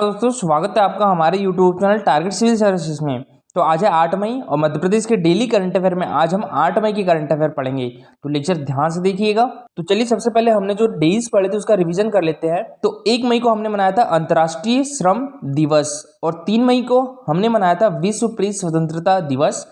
दोस्तों स्वागत है आपका हमारे YouTube channel target civil services में। तो आज है 8 मई और मध्य प्रदेश के डेली करंट अफेयर में आज हम 8 मई की करंट अफेयर पढ़ेंगे। तो लेक्चर ध्यान से देखिएगा। तो चलिए सबसे पहले हमने जो डेज पढ़े थे उसका रिवीजन कर लेते हैं। तो 1 मई को हमने मनाया था अंतर्राष्ट्रीय श्रम दिवस और 3 मई को हमने मनाया था विश्व प्रेस स्वतंत्रता दिवस।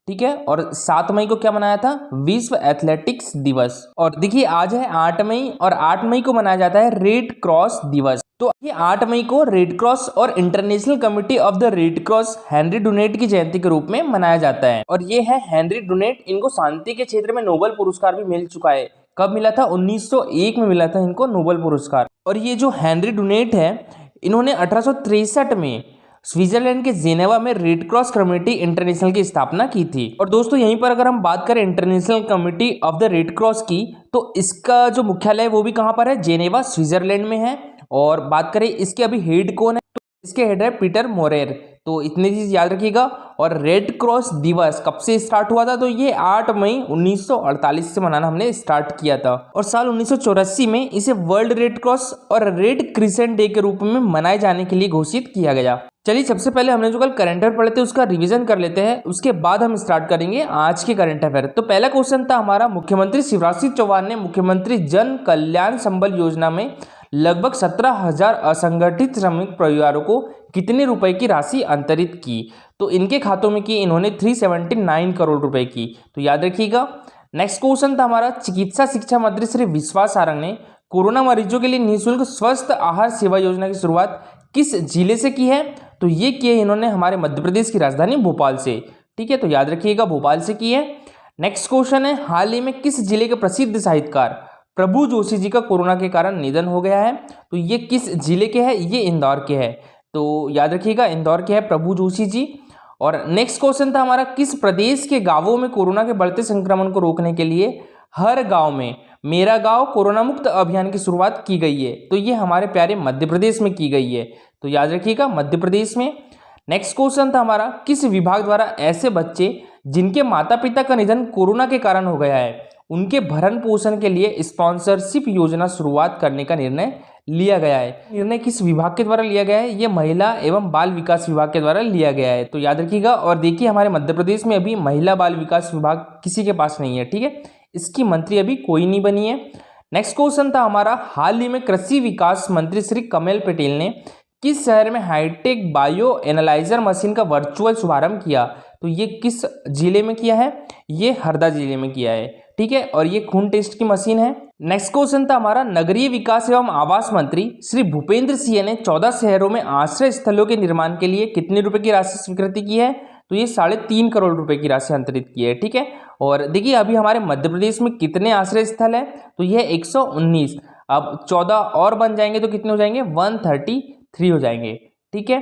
ठीक है, और 7 मई को क्या मनाया था? विश्व एथलेटिक्स दिवस। और देखिए आज है 8 मई और 8 मई को मनाया जाता है रेड क्रॉस दिवस। तो ये 8 मई को रेड क्रॉस और international committee of the red cross Henry Dunant की जयंती के रूप में मनाया जाता है। और ये है हेनरी डुनेट, इनको शांति के क्षेत्र में नोबेल पुरस्कार भी मिल चुका है। कब मिला था? 1901 में मिला था इनको नोबेल पुरस्कार। और ये जो हेनरी डुनेट है, इन्होंने 1863 में स्विट्जरलैंड के जेनेवा में रेड क्रॉस कम्युनिटी इंटरनेशनल की स्थापना की थी। और दोस्तों यहीं पर अगर हम बात करें international community of the red cross की, तो इसका जो मुख्यालय है वो भी कहाँ पर है? जेनेवा स्विट्जरलैंड में है। और बात करें इसके अभी हेड कौन है, तो इसके हेड है पीटर मोरेर। तो इतनी चीज याद रखिएगा। और रेड क्रॉस दिवस कब से स्टार्ट हुआ था? तो ये 8 मई 1948 से मनाना हमने स्टार्ट किया था। और साल 1984 में इसे वर्ल्ड रेड क्रॉस और रेड क्रिसेंट डे के रूप में मनाए जाने के लिए घोषित किया गया। चलिए सबसे पहले हमने जो कल करंट अफेयर पढ़े थे उसका रिवीजन कर लेते हैं, उसके बाद हम स्टार्ट करेंगे आज के करंट अफेयर। तो पहला क्वेश्चन था हमारा, मुख्यमंत्री शिवराज सिंह चौहान ने मुख्यमंत्री जन कल्याण संबल योजना में लगभग 17,000 असंगठित श्रमिक परिवारों को कितने रुपए की राशि अंतरित की? तो इनके खातों में की इन्होंने 379 करोड़ रुपए की। तो याद रखिएगा। नेक्स्ट क्वेश्चन था हमारा, चिकित्सा शिक्षा मंत्री श्री विश्वास सारंग ने कोरोना मरीजों के लिए निःशुल्क स्वस्थ आहार सेवा योजना की शुरुआत किस जिले से की है? तो ये किए इन्होंने हमारे मध्य प्रदेश की राजधानी भोपाल से। ठीक है, तो याद रखिएगा भोपाल से की है। नेक्स्ट क्वेश्चन है, हाल ही में किस जिले के प्रसिद्ध साहित्यकार प्रभु जोशी जी का कोरोना के कारण निधन हो गया है? तो ये किस जिले के है? ये इंदौर के है। तो याद रखिएगा इंदौर के है प्रभु जोशी जी। और नेक्स्ट क्वेश्चन था हमारा, किस प्रदेश के गांवों में कोरोना के बढ़ते संक्रमण को रोकने के लिए हर गांव में मेरा गांव कोरोना मुक्त अभियान की शुरुआत की गई है? तो ये हमारे प्यारे मध्य प्रदेश में की गई है। तो याद रखिएगा मध्य प्रदेश में। नेक्स्ट क्वेश्चन था हमारा, किस विभाग द्वारा ऐसे बच्चे जिनके माता पिता का निधन कोरोना के कारण हो गया है उनके भरण पोषण के लिए स्पॉन्सरशिप योजना शुरुआत करने का निर्णय लिया गया है? निर्णय किस विभाग के द्वारा लिया गया है? ये महिला एवं बाल विकास विभाग के द्वारा लिया गया है। तो याद रखिएगा। और देखिए हमारे मध्य प्रदेश में अभी महिला बाल विकास विभाग किसी के पास नहीं है। ठीक है, इसकी मंत्री अभी कोई नहीं बनी है। नेक्स्ट क्वेश्चन था हमारा, हाल ही में कृषि विकास मंत्री श्री कमल पटेल ने किस शहर में हाईटेक बायो एनालाइजर मशीन का वर्चुअल शुभारंभ किया? तो ये किस जिले में किया है? ये हरदा जिले में किया है। ठीक है, और ये खून टेस्ट की मशीन है। नेक्स्ट क्वेश्चन था हमारा, नगरीय विकास एवं आवास मंत्री श्री भूपेंद्र सिंह ने 14 शहरों में आश्रय स्थलों के निर्माण के लिए कितने रुपए की राशि स्वीकृति की है? तो ये 3.5 करोड़ रुपए की राशि अंतरित की है। ठीक है, और देखिए अभी हमारे मध्य प्रदेश में कितने आश्रय स्थल है? तो यह 119। अब 14 और बन जाएंगे तो कितने हो जाएंगे? 133 हो जाएंगे। ठीक है,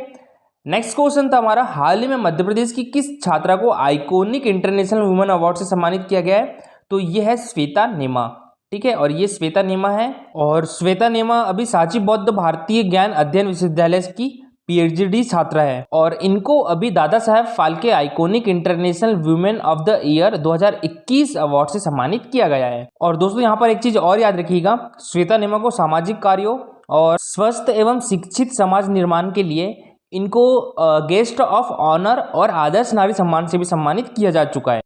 नेक्स्ट क्वेश्चन था हमारा, हाल ही में मध्य प्रदेश की किस छात्रा को आइकॉनिक इंटरनेशनल वुमेन अवार्ड से सम्मानित किया गया है? तो ये है श्वेता नेमा। ठीक है, और ये श्वेता नेमा है। और श्वेता नेमा अभी सांची बौद्ध भारतीय ज्ञान अध्ययन विश्वविद्यालय की पीएचडी छात्रा है। और इनको अभी Dada Saheb Phalke iconic international women of the year 2021 award से सम्मानित किया गया है। और दोस्तों यहाँ पर एक चीज और याद रखिएगा, श्वेता नेमा को सामाजिक कार्यों और स्वस्थ एवं शिक्षित समाज निर्माण के लिए इनको गेस्ट ऑफ ऑनर और आदर्श नारी सम्मान से भी सम्मानित किया जा चुका है।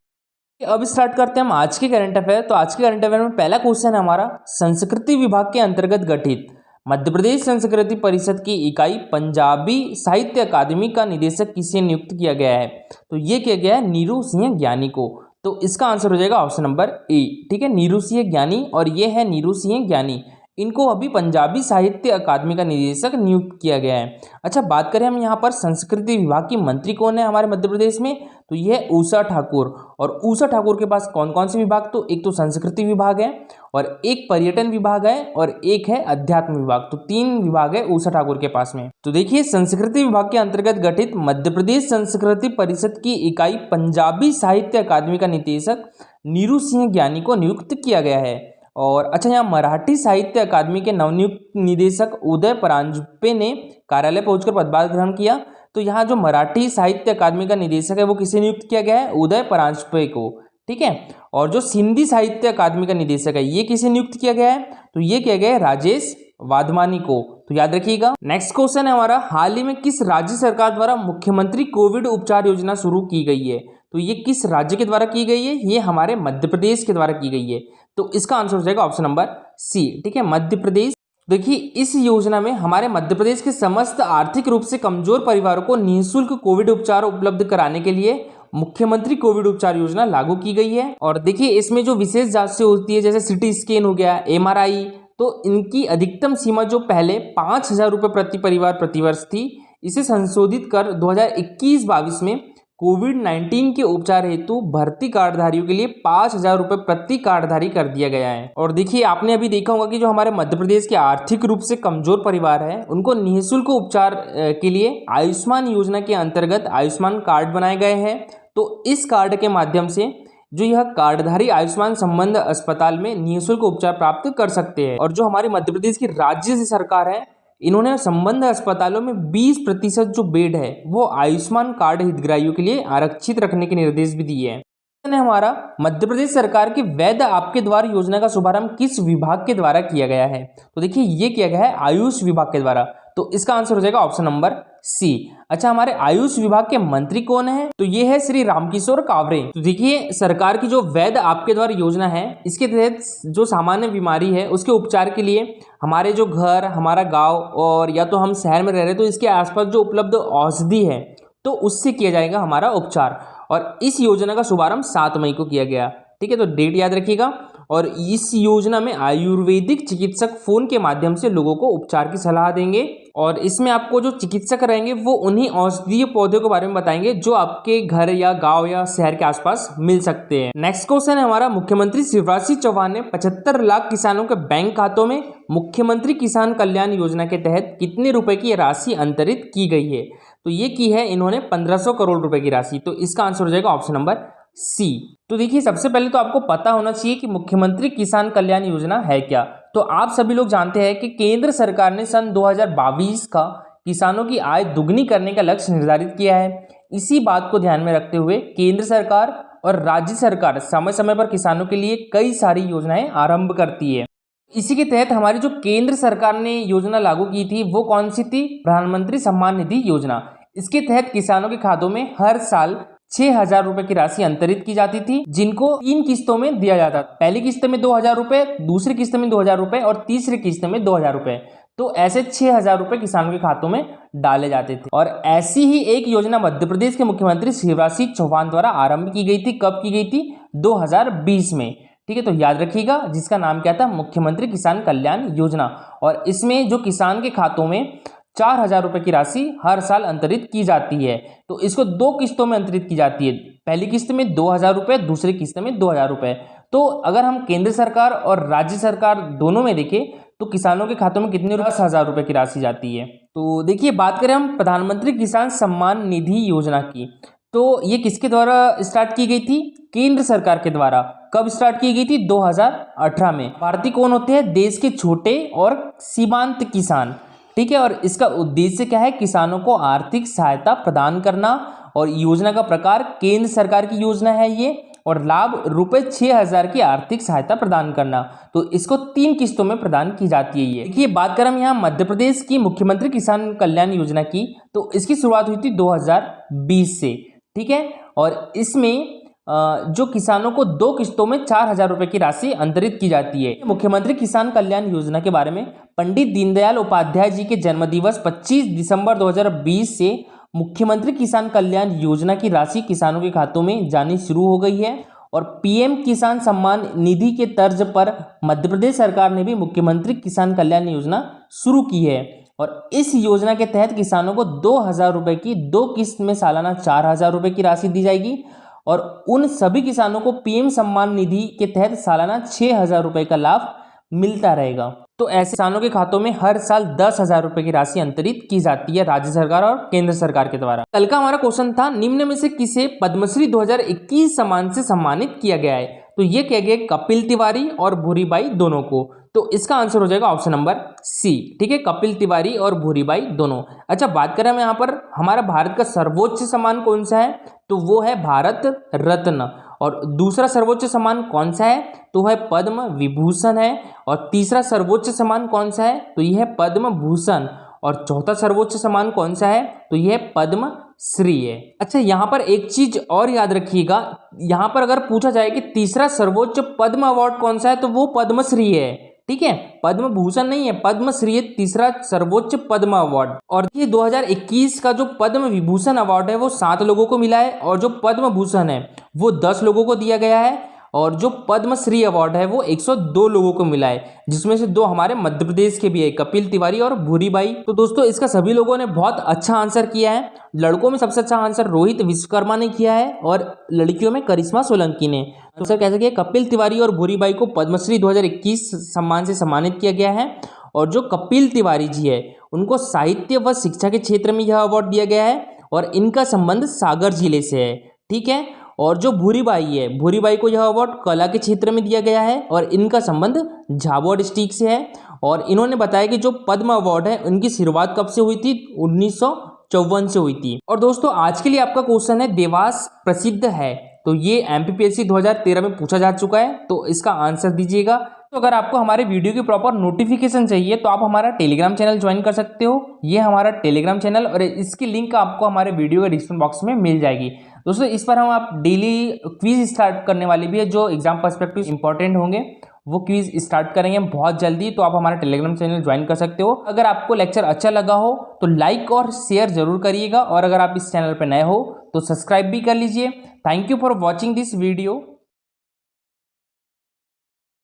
अब स्टार्ट करते हैं हम आज के करंट अफेयर। तो आज के करंट अफेयर में पहला क्वेश्चन है हमारा, संस्कृति विभाग के अंतर्गत गठित मध्य प्रदेश संस्कृति परिषद की इकाई पंजाबी साहित्य अकादमी का निदेशक किसे नियुक्त किया गया है? तो ये किया गया है नीरू सिंह ज्ञानी को। तो इसका आंसर हो जाएगा ऑप्शन नंबर ए। ठीक है, नीरू सिंह ज्ञानी, और ये है नीरू सिंह ज्ञानी। इनको अभी पंजाबी साहित्य अकादमी का निदेशक नियुक्त किया गया है। अच्छा, बात करें हम यहाँ पर संस्कृति विभाग की मंत्री कौन है हमारे मध्य प्रदेश में? तो ये है उषा ठाकुर। और उषा ठाकुर के पास कौन कौन से विभाग? तो एक तो संस्कृति विभाग है, और एक पर्यटन विभाग है, और एक है अध्यात्म विभाग। तो 3 विभाग है उषा ठाकुर के पास में। तो देखिए संस्कृति विभाग के अंतर्गत गठित मध्य प्रदेश संस्कृति परिषद की इकाई पंजाबी साहित्य अकादमी का निदेशक नीरू सिंह ज्ञानी को नियुक्त किया गया है। और अच्छा, यहाँ मराठी साहित्य अकादमी के नवनियुक्त निदेशक उदय परांजपे ने कार्यालय पहुंचकर पदभार ग्रहण किया। तो यहाँ जो मराठी साहित्य अकादमी का निदेशक है वो किसे नियुक्त किया गया है? उदय परांजपे को। ठीक है, और जो सिंधी साहित्य अकादमी का निदेशक है ये किसे नियुक्त किया गया है? तो ये किया गया है राजेश वाधवानी को। तो तो याद रखिएगा। नेक्स्ट क्वेश्चन है हमारा, हाल ही में किस राज्य सरकार द्वारा मुख्यमंत्री कोविड उपचार योजना शुरू की गई है? तो ये किस राज्य के द्वारा की गई है? ये हमारे मध्य प्रदेश के द्वारा की गई है। तो इसका आंसर हो जाएगा ऑप्शन नंबर सी, ठीक है, मध्य प्रदेश। देखिए इस योजना में हमारे मध्य प्रदेश के समस्त आर्थिक रूप से कमजोर परिवारों को निःशुल्क कोविड उपचार उपलब्ध कराने के लिए मुख्यमंत्री कोविड उपचार योजना लागू की गई है। और देखिए इसमें जो विशेष जांच होती है, जैसे सीटी स्कैन हो गया, MRI, तो इनकी अधिकतम सीमा जो पहले 5,000 रुपये प्रति परिवार प्रतिवर्ष थी, इसे संशोधित कर 2021-22 में कोविड-19 के उपचार हेतु भर्ती कार्डधारियों के लिए 5,000 रुपये प्रति कार्डधारी कर दिया गया है। और देखिए आपने अभी देखा होगा कि जो हमारे मध्य प्रदेश के आर्थिक रूप से कमजोर परिवार है, उनको निःशुल्क उपचार के लिए आयुष्मान योजना के अंतर्गत आयुष्मान कार्ड बनाए गए हैं। तो इस कार्ड के माध्यम से जो यह कार्डधारी आयुष्मान संबंध अस्पताल में निःशुल्क उपचार प्राप्त कर सकते हैं। और जो हमारे मध्य प्रदेश की राज्य से सरकार है, इन्होंने संबंध अस्पतालों में 20% जो बेड है वो आयुष्मान कार्ड हितग्राहियों के लिए आरक्षित रखने के निर्देश भी दिए हैं। हमारा मध्य प्रदेश सरकार की वैध आपके द्वार योजना का शुभारंभ किस विभाग के द्वारा किया गया है? तो देखिए ये किया गया है आयुष विभाग के द्वारा। तो इसका आंसर हो जाएगा ऑप्शन नंबर सी। अच्छा, हमारे आयुष विभाग के मंत्री कौन है? तो ये है श्री रामकिशोर कावरे। तो देखिए सरकार की जो वैध आपके द्वार योजना है, इसके तहत जो सामान्य बीमारी है उसके उपचार के लिए हमारे जो घर, हमारा गांव और या तो हम शहर में रह रहे तो इसके आसपास जो उपलब्ध औषधि है तो उससे किया जाएगा हमारा उपचार। और इस योजना का शुभारंभ 7 मई को किया गया, ठीक है, तो डेट याद रखिएगा। और इस योजना में आयुर्वेदिक चिकित्सक फोन के माध्यम से लोगों को उपचार की सलाह देंगे। और इसमें आपको जो चिकित्सक रहेंगे वो उन्हीं औषधीय पौधों के बारे में बताएंगे जो आपके घर या गांव या शहर के आसपास मिल सकते हैं। नेक्स्ट क्वेश्चन है हमारा, मुख्यमंत्री शिवराज सिंह चौहान ने 75 लाख किसानों के बैंक खातों में मुख्यमंत्री किसान कल्याण योजना के तहत कितने रुपए की राशि अंतरित की गई है? तो ये की है इन्होंने 1500 करोड़ रुपए की राशि। तो इसका आंसर हो जाएगा ऑप्शन नंबर सी। तो देखिए सबसे पहले तो आपको पता होना चाहिए कि मुख्यमंत्री किसान कल्याण योजना है क्या। तो आप सभी लोग जानते हैं कि केंद्र सरकार ने सन 2022 का किसानों की आय दुगनी करने का लक्ष्य निर्धारित किया है। इसी बात को ध्यान में रखते हुए केंद्र सरकार और राज्य सरकार समय समय पर किसानों के लिए कई सारी योजनाएं आरंभ करती है। इसी के तहत हमारी जो केंद्र सरकार ने योजना लागू की थी वो कौन सी थी? प्रधानमंत्री सम्मान निधि योजना। इसके तहत किसानों के खातों में हर साल 6,000 रुपए की राशि अंतरित की जाती थी, जिनको 3 किस्तों में दिया जाता था। पहली किस्त में 2,000 रुपए, दूसरी किस्त में 2,000 रुपए और तीसरी किस्त में 2,000 रुपए। तो ऐसे 6,000 रुपए किसानों के खातों में डाले जाते थे। और ऐसी ही एक योजना मध्य प्रदेश के मुख्यमंत्री शिवराज सिंह चौहान द्वारा आरंभ की गई थी। कब की गई थी? 2020 में, ठीक है। तो याद रखिएगा, जिसका नाम क्या था? मुख्यमंत्री किसान कल्याण योजना। और इसमें जो किसान के खातों में 4,000 रुपए की राशि हर साल अंतरित की जाती है। तो इसको 2 किस्तों में अंतरित की जाती है। पहली किस्त में 2,000 रुपए, दूसरी किस्त में 2,000 रुपए। तो अगर हम केंद्र सरकार और राज्य सरकार दोनों में देखें तो किसानों के खातों में कितनी 10,000 रुपए की राशि जाती है। तो देखिए बात करें हम प्रधानमंत्री किसान सम्मान निधि योजना की, तो ये किसके द्वारा स्टार्ट की गई थी? केंद्र सरकार के द्वारा। कब स्टार्ट की गई थी? 2018 में। भारतीय कौन होते हैं? देश के छोटे और सीमांत किसान, ठीक है। और इसका उद्देश्य क्या है? किसानों को आर्थिक सहायता प्रदान करना। और योजना का प्रकार केंद्र सरकार की योजना है ये, और लाभ रुपए 6,000 की आर्थिक सहायता प्रदान करना। तो इसको 3 किस्तों में प्रदान की जाती है ये। देखिए बात करें हम यहाँ मध्य प्रदेश की मुख्यमंत्री किसान कल्याण योजना की, तो इसकी शुरुआत हुई थी 2020 से, ठीक है। और इसमें जो किसानों को 2 किस्तों में 4,000 रुपए की राशि अंतरित की जाती है। मुख्यमंत्री किसान कल्याण योजना के बारे में पंडित दीनदयाल उपाध्याय जी के जन्मदिवस 25 दिसंबर 2020 से मुख्यमंत्री किसान कल्याण योजना की राशि किसानों के खातों में जानी शुरू हो गई है। और पीएम किसान सम्मान निधि के तर्ज पर मध्य प्रदेश सरकार ने भी मुख्यमंत्री किसान कल्याण योजना शुरू की है। और इस योजना के तहत किसानों को 2,000 रुपए की 2 किस्त में सालाना 4,000 रुपए की राशि दी जाएगी। और उन सभी किसानों को पीएम सम्मान निधि के तहत सालाना 6,000 रुपए का लाभ मिलता रहेगा। तो ऐसे किसानों के खातों में हर साल 10,000 रुपए की राशि अंतरित की जाती है राज्य सरकार और केंद्र सरकार के द्वारा। कल का हमारा क्वेश्चन था, निम्न में से किसे पद्मश्री 2021 सम्मान से सम्मानित किया गया है? तो ये किया गया कपिल तिवारी और भूरीबाई दोनों को। तो इसका आंसर हो जाएगा ऑप्शन नंबर सी, ठीक है, कपिल तिवारी और भूरीबाई दोनों। अच्छा बात करें हम यहाँ पर हमारा भारत का सर्वोच्च सम्मान कौन सा है, तो वो है भारत रत्न। और दूसरा सर्वोच्च सम्मान कौन सा है, तो है पद्म विभूषण है। और तीसरा सर्वोच्च सम्मान कौन सा है, तो यह है पद्म भूषण। और चौथा सर्वोच्च सम्मान कौन सा है, तो यह पद्म श्री है। अच्छा, यहाँ पर एक चीज और याद रखिएगा, यहाँ पर अगर पूछा जाए कि तीसरा सर्वोच्च पद्म अवार्ड कौन सा है, तो वो पद्मश्री है। ठीक है, पद्म भूषण नहीं है, पद्मश्री है तीसरा सर्वोच्च पद्म अवार्ड। और ये 2021 का जो पद्म विभूषण अवार्ड है वो 7 लोगों को मिला है, और जो पद्म भूषण है वो 10 लोगों को दिया गया है, और जो पद्मश्री अवार्ड है वो 102 लोगों को मिला है, जिसमें से 2 हमारे मध्य प्रदेश के भी है, कपिल तिवारी और भूरी बाई। तो दोस्तों इसका सभी लोगों ने बहुत अच्छा आंसर किया है। लड़कों में सबसे अच्छा आंसर रोहित विश्वकर्मा ने किया है, और लड़कियों में करिश्मा सोलंकी ने। तो सर कह सके कपिल तिवारी और भूरी बाई को पद्मश्री 2021 सम्मान से सम्मानित किया गया है। और जो कपिल तिवारी जी है उनको साहित्य व शिक्षा के क्षेत्र में यह अवार्ड दिया गया है, और इनका संबंध सागर जिले से है। ठीक है, और जो भूरी बाई है, भूरी बाई को यह अवार्ड कला के क्षेत्र में दिया गया है, और इनका संबंध झाबुआ डिस्ट्रिक्ट से है। और इन्होंने बताया कि जो पद्म अवार्ड है उनकी शुरुआत कब से हुई थी, 1954 से हुई थी। और दोस्तों आज के लिए आपका क्वेश्चन है, देवास प्रसिद्ध है, तो ये एमपीपीएससी 2013 में पूछा जा चुका है, तो इसका आंसर दीजिएगा। तो अगर आपको हमारे वीडियो की प्रॉपर नोटिफिकेशन चाहिए तो आप हमारा टेलीग्राम चैनल ज्वाइन कर सकते हो। ये हमारा टेलीग्राम चैनल, और इसकी लिंक आपको हमारे वीडियो के डिस्क्रिप्शन बॉक्स में मिल जाएगी। दोस्तों इस पर हम आप डेली क्विज स्टार्ट करने वाले भी है, जो एग्जाम पर्सपेक्टिव इंपॉर्टेंट होंगे वो क्विज स्टार्ट करेंगे बहुत जल्दी, तो आप हमारा टेलीग्राम चैनल ज्वाइन कर सकते हो। अगर आपको लेक्चर अच्छा लगा हो तो लाइक और शेयर जरूर करिएगा, और अगर आप इस चैनल पर नए हो तो सब्सक्राइब भी कर लीजिए। Thank you for watching this video.